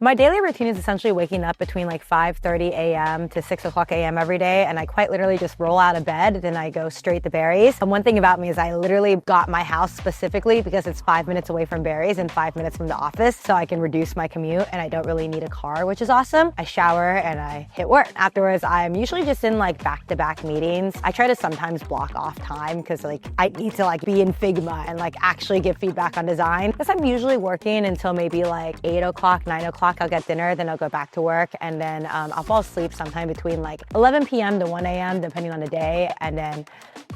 My daily routine is essentially waking up between like 5:30 a.m. to 6 o'clock a.m. every day, and I quite literally just roll out of bed, then I go straight to Barry's. And one thing about me is I literally got my house specifically because it's 5 minutes away from Barry's and 5 minutes from the office, so I can reduce my commute and I don't really need a car, which is awesome. I shower and I hit work. Afterwards, I'm usually just in like back-to-back meetings. I try to sometimes block off time because like I need to like be in Figma and like actually give feedback on design. Because I'm usually working until maybe like 8 o'clock, 9 o'clock, I'll get dinner, then I'll go back to work, and then I'll fall asleep sometime between like 11 p.m. to 1 a.m. depending on the day, and then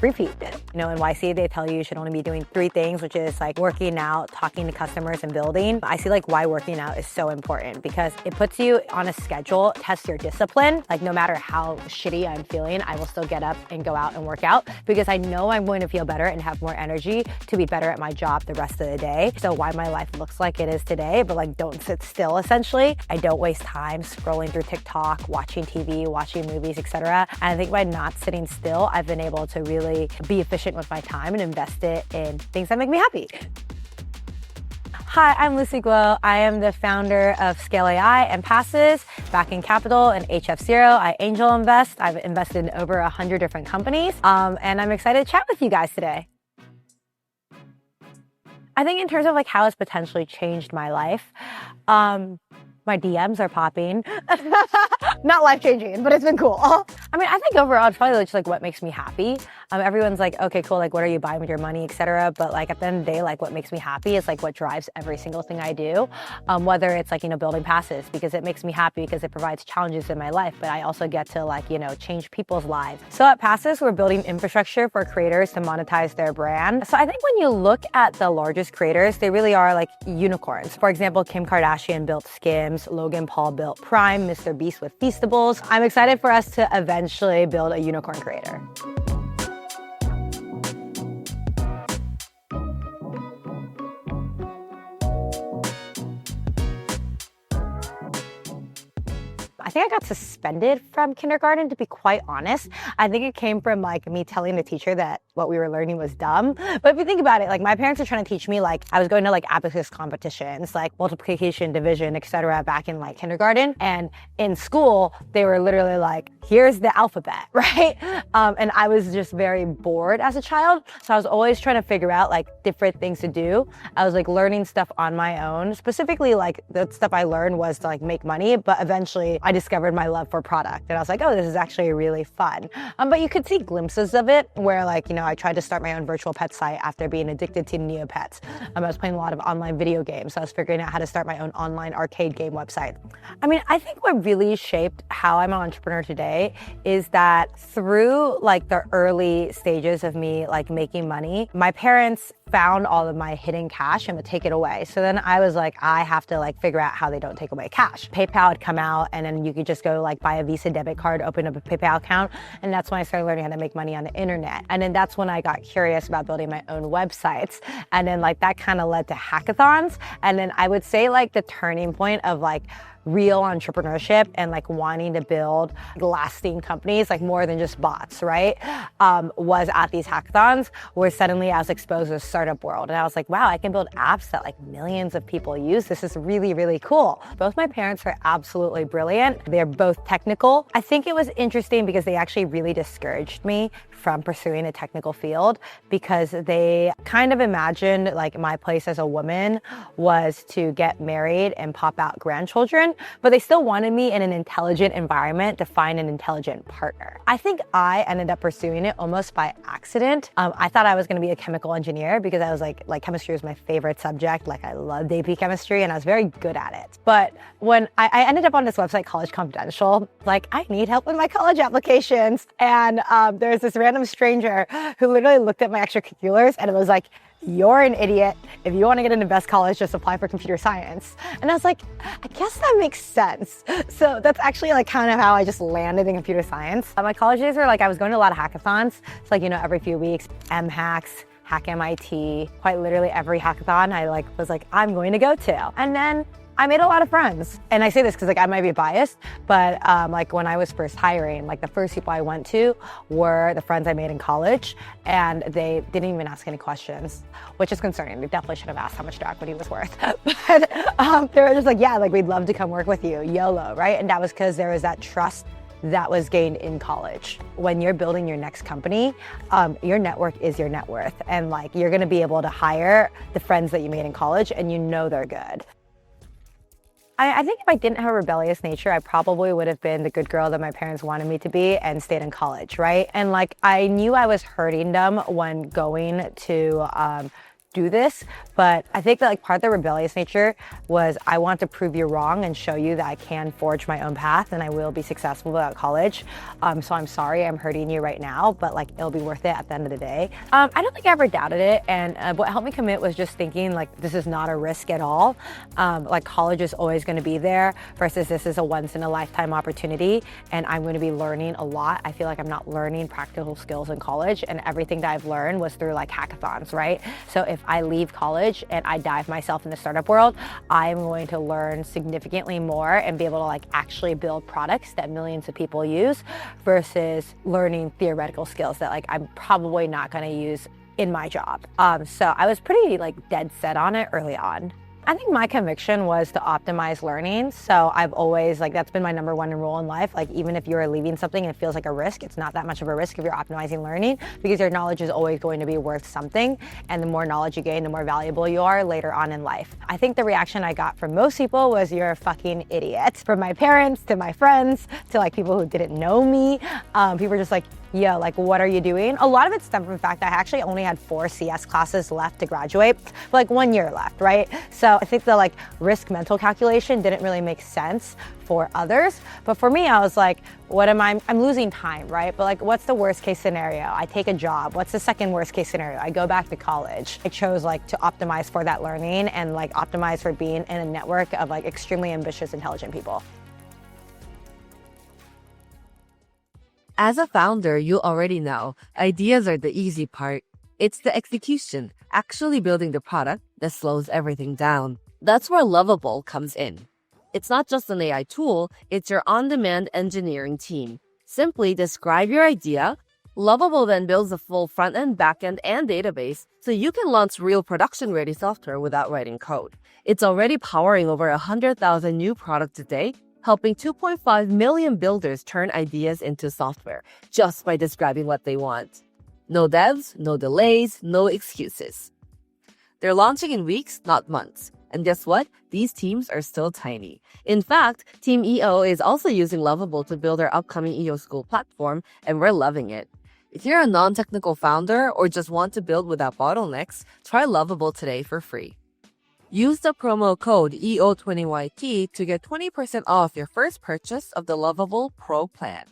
repeat. You know, in YC, they tell you should only be doing 3 things, which is like working out, talking to customers, and building. I see like why working out is so important because it puts you on a schedule, tests your discipline. Like no matter how shitty I'm feeling, I will still get up and go out and work out because I know I'm going to feel better and have more energy to be better at my job the rest of the day. So why my life looks like it is today, but like don't sit still essentially. I don't waste time scrolling through TikTok, watching TV, watching movies, etc. And I think by not sitting still, I've been able to really be efficient with my time and invest it in things that make me happy. Hi, I'm Lucy Guo. I am the founder of ScaleAI and Passes, backing capital and HF0. I angel invest. I've invested in over 100 different companies, and I'm excited to chat with you guys today. I think in terms of like how it's potentially changed my life, my DMs are popping. Not life-changing, but it's been cool. I mean, I think overall it's probably just like what makes me happy. Everyone's like, okay, cool, like what are you buying with your money, etc. But like at the end of the day, like what makes me happy is like what drives every single thing I do. Whether it's like, you know, building Passes because it makes me happy because it provides challenges in my life, but I also get to like, you know, change people's lives. So at Passes, we're building infrastructure for creators to monetize their brand. So I think when you look at the largest creators, they really are like unicorns. For example, Kim Kardashian built Skims, Logan Paul built Prime, Mr. Beast with Feastables. I'm excited for us to eventually build a unicorn creator. I think I got suspended from kindergarten, to be quite honest. I think it came from like me telling the teacher that what we were learning was dumb. But if you think about it, like my parents were trying to teach me, like I was going to like abacus competitions, like multiplication, division, etc. back in like kindergarten. And in school, they were literally like, here's the alphabet, right? And I was just very bored as a child. So I was always trying to figure out like different things to do. I was like learning stuff on my own. Specifically, like the stuff I learned was to like make money, but eventually I discovered my love for product. And I was like, oh, this is actually really fun. But you could see glimpses of it where like, you know, I tried to start my own virtual pet site after being addicted to Neopets. I was playing a lot of online video games. So I was figuring out how to start my own online arcade game website. I mean, I think what really shaped how I'm an entrepreneur today is that through like the early stages of me like making money, my parents found all of my hidden cash and would take it away. So then I was like, I have to like figure out how they don't take away cash. PayPal had come out and then you could just go like buy a Visa debit card, open up a PayPal account. And that's when I started learning how to make money on the internet. And then that's when I got curious about building my own websites. And then like that kind of led to hackathons. And then I would say like the turning point of like real entrepreneurship and like wanting to build lasting companies, like more than just bots, right? Was at these hackathons where suddenly I was exposed to the startup world. And I was like, wow, I can build apps that like millions of people use. This is really, really cool. Both my parents are absolutely brilliant. They're both technical. I think it was interesting because they actually really discouraged me from pursuing a technical field because they kind of imagined like my place as a woman was to get married and pop out grandchildren, but they still wanted me in an intelligent environment to find an intelligent partner. I think I ended up pursuing it almost by accident. I thought I was going to be a chemical engineer because I was like chemistry was my favorite subject. Like I loved AP chemistry and I was very good at it. But when I ended up on this website, College Confidential, like I need help with my college applications. And there's this random stranger who literally looked at my extracurriculars and it was like, you're an idiot. If you want to get into best college, just apply for computer science. And I was like, I guess that makes sense. So that's actually like kind of how I just landed in computer science. My college days were like, I was going to a lot of hackathons. It's like, you know, every few weeks, MHacks, Hack MIT, quite literally every hackathon I like was like, I'm going to go to. And then I made a lot of friends. And I say this because like I might be biased, but like when I was first hiring, like the first people I went to were the friends I made in college, and they didn't even ask any questions, which is concerning. They definitely should have asked how much their equity was worth. But they were just like, yeah, like we'd love to come work with you, YOLO, right? And that was because there was that trust that was gained in college. When you're building your next company, your network is your net worth. And like, you're gonna be able to hire the friends that you made in college and you know they're good. I think if I didn't have a rebellious nature, I probably would have been the good girl that my parents wanted me to be and stayed in college, right? And like, I knew I was hurting them when going to do this, but I think that like part of the rebellious nature was I want to prove you wrong and show you that I can forge my own path and I will be successful without college. So I'm sorry I'm hurting you right now, but like it'll be worth it at the end of the day. I don't think I ever doubted it, and what helped me commit was just thinking like this is not a risk at all. Like college is always going to be there versus this is a once in a lifetime opportunity and I'm going to be learning a lot. I feel like I'm not learning practical skills in college, and everything that I've learned was through like hackathons, right? So if I leave college and I dive myself in the startup world, I'm going to learn significantly more and be able to like actually build products that millions of people use versus learning theoretical skills that like I'm probably not going to use in my job. So I was pretty like dead set on it early on. I think my conviction was to optimize learning. So I've always, like, that's been my number one rule in life. Like, even if you're leaving something and it feels like a risk, it's not that much of a risk if you're optimizing learning, because your knowledge is always going to be worth something. And the more knowledge you gain, the more valuable you are later on in life. I think the reaction I got from most people was, you're a fucking idiot. From my parents to my friends to like people who didn't know me, people were just like, yo, like, what are you doing? A lot of it stemmed from the fact that I actually only had 4 CS classes left to graduate, but like 1 year left, right? So I think the like risk mental calculation didn't really make sense for others. But for me, I was like, I'm losing time, right? But like, what's the worst case scenario? I take a job. What's the second worst case scenario? I go back to college. I chose like to optimize for that learning and like optimize for being in a network of like extremely ambitious, intelligent people. As a founder, you already know, ideas are the easy part. It's the execution, actually building the product, that slows everything down. That's where Lovable comes in. It's not just an AI tool, it's your on-demand engineering team. Simply describe your idea. Lovable then builds a full front-end, back-end, and database, so you can launch real production-ready software without writing code. It's already powering over 100,000 new products a day, helping 2.5 million builders turn ideas into software just by describing what they want. No devs, no delays, no excuses. They're launching in weeks, not months. And guess what? These teams are still tiny. In fact, Team EO is also using Lovable to build our upcoming EO School platform, and we're loving it. If you're a non-technical founder or just want to build without bottlenecks, try Lovable today for free. Use the promo code EO20YT to get 20% off your first purchase of the Lovable Pro plan.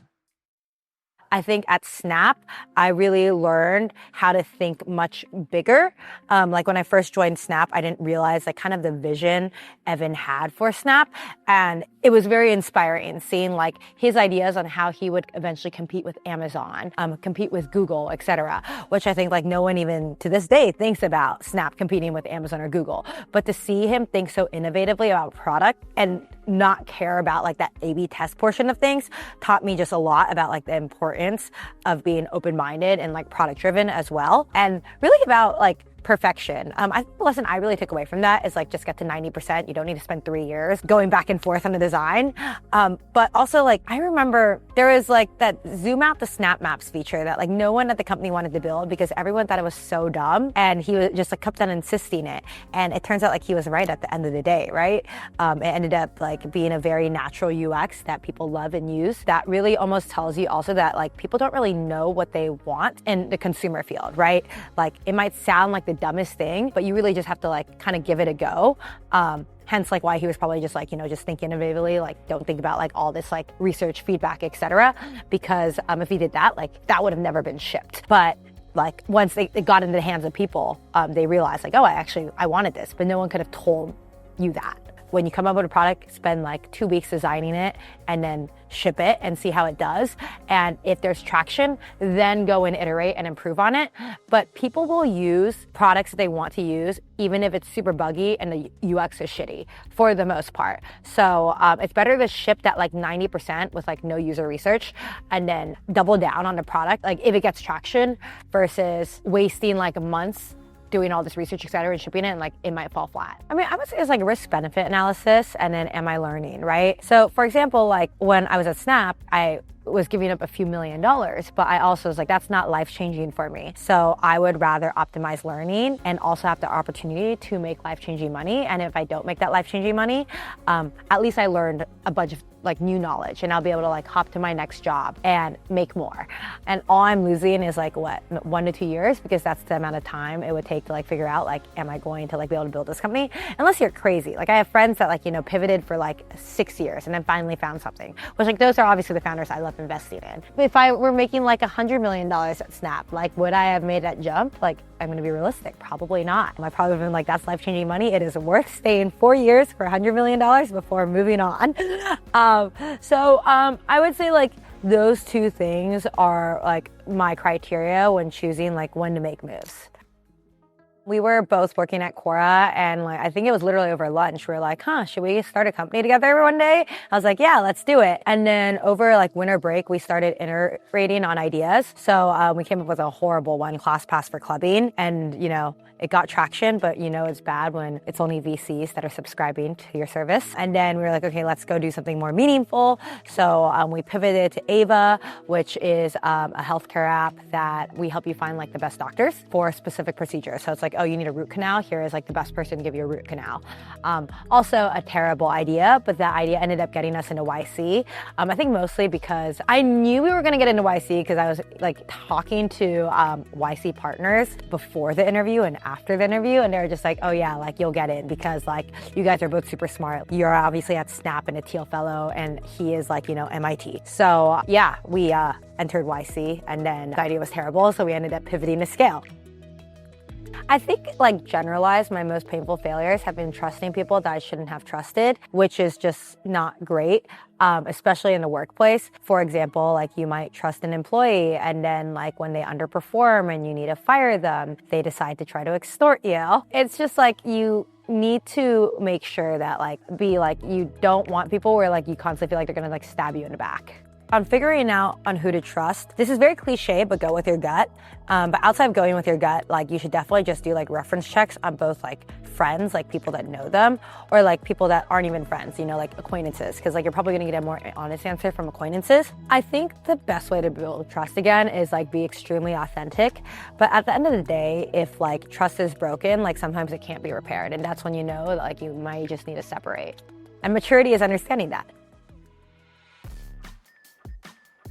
I think at Snap, I really learned how to think much bigger. Like when I first joined Snap, I didn't realize like kind of the vision Evan had for Snap. And it was very inspiring seeing like his ideas on how he would eventually compete with Amazon, compete with Google, etc. Which I think like no one even to this day thinks about Snap competing with Amazon or Google. But to see him think so innovatively about product and not care about like that A/B test portion of things taught me just a lot about like the importance of being open-minded and like product-driven as well, and really about like perfection. I think the lesson I really took away from that is like just get to 90%. You don't need to spend 3 years going back and forth on the design. But also like I remember there was like that zoom out the snap maps feature that like no one at the company wanted to build because everyone thought it was so dumb, and he was just like kept on insisting it. And it turns out like he was right at the end of the day, right? It ended up like being a very natural UX that people love and use. That really almost tells you also that like people don't really know what they want in the consumer field, right? Like it might sound like the dumbest thing, but you really just have to like kind of give it a go. Hence like why he was probably just like, just think innovatively, like don't think about like all this like research feedback, etc. Because if he did that, like that would have never been shipped. But like once they got into the hands of people, they realized like, oh, I wanted this, but no one could have told you that. when you come up with a product, spend like 2 weeks designing it and then ship it and see how it does. And if there's traction, then go and iterate and improve on it. But people will use products that they want to use, even if it's super buggy and the UX is shitty for the most part. So it's better to ship that like 90% with like no user research and then double down on the product, like if it gets traction, versus wasting like months doing all this research, et cetera, and shipping it, and like it might fall flat. I mean, I would say it's like risk benefit analysis and then am I learning, right? So for example, like when I was at Snap, I was giving up a few $1 million, but I also was like, that's not life-changing for me. So I would rather optimize learning and also have the opportunity to make life-changing money. And if I don't make that life-changing money, at least I learned a bunch of like new knowledge, and I'll be able to like hop to my next job and make more. And all I'm losing is like what, 1 to 2 years, because that's the amount of time it would take to like figure out like, am I going to like be able to build this company? Unless you're crazy. Like I have friends that like, you know, pivoted for like 6 years and then finally found something, which like those are obviously the founders I love investing in. If I were making like $100 million at Snap, like would I have made that jump? Like I'm gonna be realistic, probably not. I probably been like, that's life-changing money. It is worth staying 4 years for $100 million before moving on. I would say like those two things are like my criteria when choosing like when to make moves. We were both working at Quora, and like I think it was literally over lunch. We were like, should we start a company together one day? I was like, yeah, let's do it. And then over like winter break, we started iterating on ideas. So we came up with a horrible one, ClassPass for clubbing. And you know, it got traction, but you know it's bad when it's only VCs that are subscribing to your service. And then we were like, okay, let's go do something more meaningful. So we pivoted to Ava, which is a healthcare app that we help you find like the best doctors for specific procedures. So it's like, oh, you need a root canal? Here is like the best person to give you a root canal. Also a terrible idea, but that idea ended up getting us into YC. I think mostly because I knew we were gonna get into YC because I was like talking to YC partners before the interview and after the interview, and they were just like, oh yeah, like you'll get in because like you guys are both super smart. You're obviously at Snap and a Teal Fellow, and he is like, you know, MIT. So yeah, we entered YC, and then the idea was terrible, so we ended up pivoting to Scale. I think like generalized, my most painful failures have been trusting people that I shouldn't have trusted, which is just not great, especially in the workplace. For example, like you might trust an employee and then like when they underperform and you need to fire them, they decide to try to extort you. It's just like you need to make sure that like you don't want people where like you constantly feel like they're gonna like stab you in the back. On figuring out on who to trust, this is very cliche, but go with your gut. But outside of going with your gut, like you should definitely just do like reference checks on both like friends, like people that know them, or like people that aren't even friends, you know, like acquaintances, because like you're probably gonna get a more honest answer from acquaintances. I think the best way to build trust again is like be extremely authentic. But at the end of the day, if like trust is broken, like sometimes it can't be repaired. And that's when you know that like you might just need to separate. And maturity is understanding that.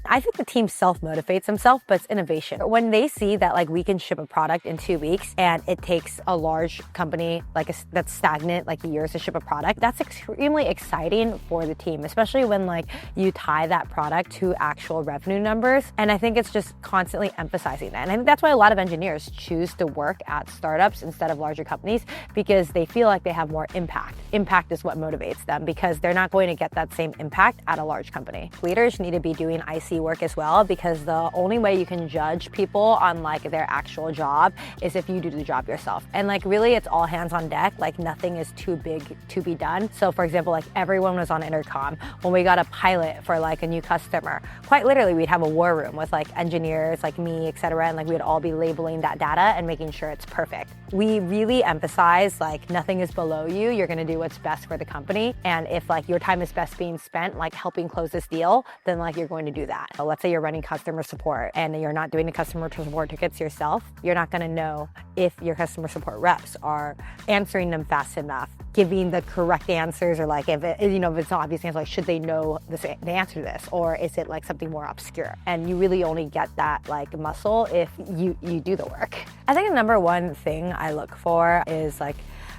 I think the team self-motivates themselves, but it's innovation. When they see that like we can ship a product in 2 weeks and it takes a large company like that's stagnant like years to ship a product, that's extremely exciting for the team, especially when like you tie that product to actual revenue numbers. And I think it's just constantly emphasizing that. And I think that's why a lot of engineers choose to work at startups instead of larger companies, because they feel like they have more impact. Impact is what motivates them, because they're not going to get that same impact at a large company. Leaders need to be doing IC work as well, because the only way you can judge people on like their actual job is if you do the job yourself. And like really it's all hands on deck, like nothing is too big to be done. So for example, like everyone was on intercom when we got a pilot for like a new customer. Quite literally we'd have a war room with like engineers like me, etc., and like we'd all be labeling that data and making sure it's perfect. We really emphasize like nothing is below you. You're going to do what's best for the company, and if like your time is best being spent like helping close this deal, then like you're going to do that. So let's say you're running customer support and you're not doing the customer support tickets yourself, you're not going to know if your customer support reps are answering them fast enough, giving the correct answers, or like if it, you know, if it's not obvious answer, like should they know the answer to this, or is it like something more obscure? And you really only get that like muscle if you do the work. I think the number one thing I look for is like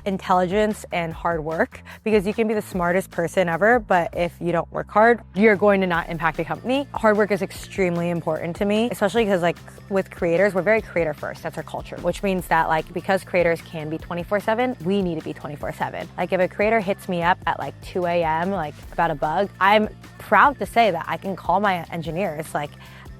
intelligence and hard work, because you can be the smartest person ever, but if you don't work hard, you're going to not impact the company. Hard work is extremely important to me, especially because like with creators, we're very creator first. That's our culture, which means that like because creators can be 24/7, we need to be 24/7. Like if a creator hits me up at like 2 a.m. like about a bug, I'm proud to say that I can call my engineers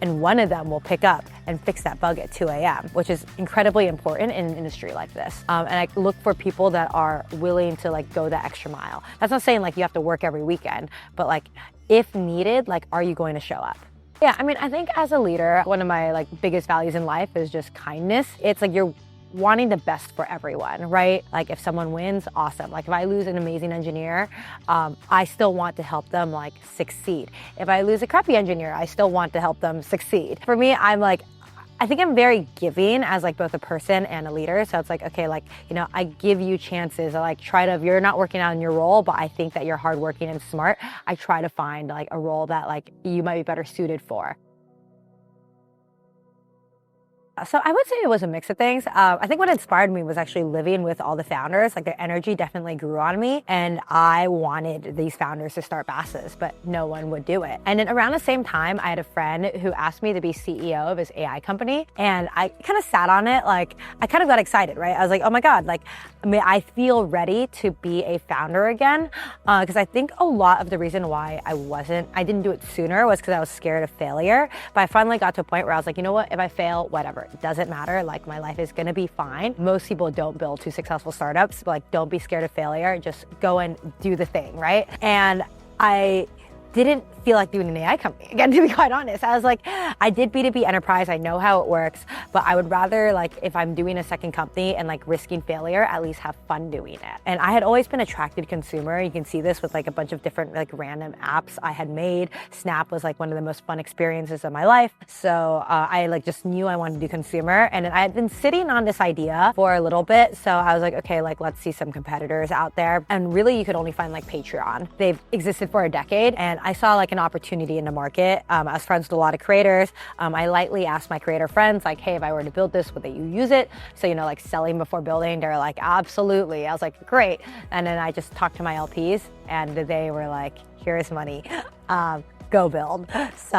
and one of them will pick up and fix that bug at 2 a.m., which is incredibly important in an industry like this. And I look for people that are willing to like go the extra mile. That's not saying like you have to work every weekend, but like if needed, like are you going to show up? Yeah, I mean, I think as a leader, one of my like biggest values in life is just kindness. It's like you're wanting the best for everyone, right? Like if someone wins, awesome. Like if I lose an amazing engineer, I still want to help them like succeed. If I lose a crappy engineer, I still want to help them succeed. For me, I think I'm very giving as like both a person and a leader. So it's like, okay, like, you know, I give you chances. I like try to, if you're not working out in your role, but I think that you're hardworking and smart, I try to find like a role that like you might be better suited for. So I would say it was a mix of things. I think what inspired me was actually living with all the founders. Like their energy definitely grew on me, and I wanted these founders to start BASes, but no one would do it. And then around the same time, I had a friend who asked me to be CEO of his AI company, and I kind of sat on it. Like I kind of got excited, right? I was like, oh my God, like, I mean, I feel ready to be a founder again. Because I think a lot of the reason why I didn't do it sooner was because I was scared of failure. But I finally got to a point where I was like, you know what, if I fail, whatever. It doesn't matter. Like my life is gonna be fine. Most people don't build 2 successful startups, but like don't be scared of failure. Just go and do the thing, right? And I didn't feel like doing an AI company again, to be quite honest. I was like, I did B2B enterprise, I know how it works, but I would rather like if I'm doing a second company and like risking failure, at least have fun doing it. And I had always been a attracted consumer. You can see this with like a bunch of different like random apps I had made. Snap was like one of the most fun experiences of my life. So I like just knew I wanted to do consumer, and I had been sitting on this idea for a little bit. So I was like, okay, like let's see some competitors out there. And really you could only find like Patreon. They've existed for a decade, and I saw like an opportunity in the market. I was friends with a lot of creators. I lightly asked my creator friends like, hey, if I were to build this, would you use it? So, you know, like selling before building, they're like, absolutely. I was like, great. And then I just talked to my LPs, and they were like, here's money. Go build. So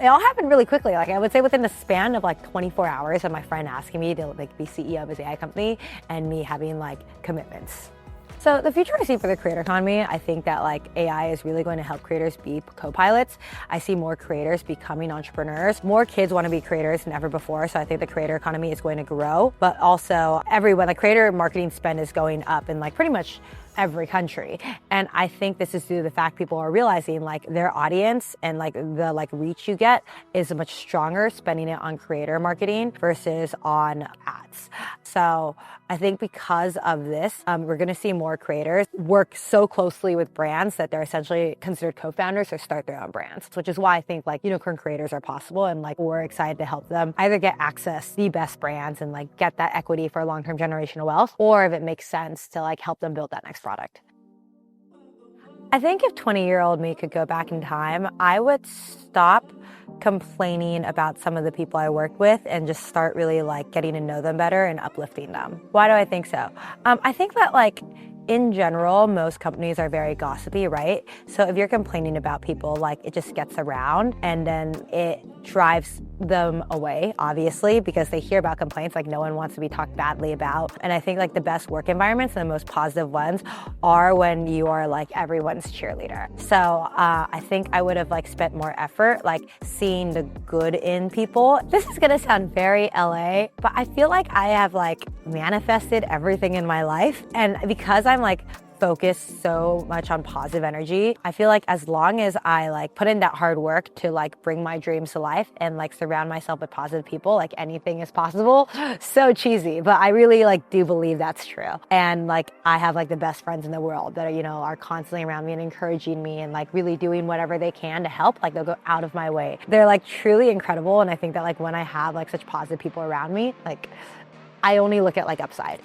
it all happened really quickly. Like I would say within the span of like 24 hours of my friend asking me to like be CEO of his AI company and me having like commitments. So the future I see for the creator economy, I think that like AI is really going to help creators be co-pilots. I see more creators becoming entrepreneurs. More kids want to be creators than ever before. So I think the creator economy is going to grow, but also everyone, the creator marketing spend is going up in like pretty much every country. And I think this is due to the fact people are realizing like their audience and like the like reach you get is much stronger spending it on creator marketing versus on ads. So I think because of this, we're going to see more creators work so closely with brands that they're essentially considered co-founders or start their own brands, which is why I think like unicorn creators are possible, and like we're excited to help them either get access to the best brands and like get that equity for long-term generational wealth, or if it makes sense to like help them build that next product. I think if 20-year-old me could go back in time, I would stop complaining about some of the people I worked with and just start really like getting to know them better and uplifting them. Why do I think so? I think that like in general, most companies are very gossipy, right? So if you're complaining about people, like it just gets around and then it drives them away, obviously, because they hear about complaints, like no one wants to be talked badly about. And I think like the best work environments and the most positive ones are when you are like everyone's cheerleader. So I think I would have like spent more effort like seeing the good in people. This is gonna sound very LA, but I feel like I have like manifested everything in my life. And because I'm like focused so much on positive energy, I feel like as long as I like put in that hard work to like bring my dreams to life and like surround myself with positive people, like anything is possible. So cheesy, but I really like do believe that's true. And like I have like the best friends in the world that are, you know, are constantly around me and encouraging me and like really doing whatever they can to help. Like they'll go out of my way. They're like truly incredible. And I think that like when I have like such positive people around me, like I only look at like upside.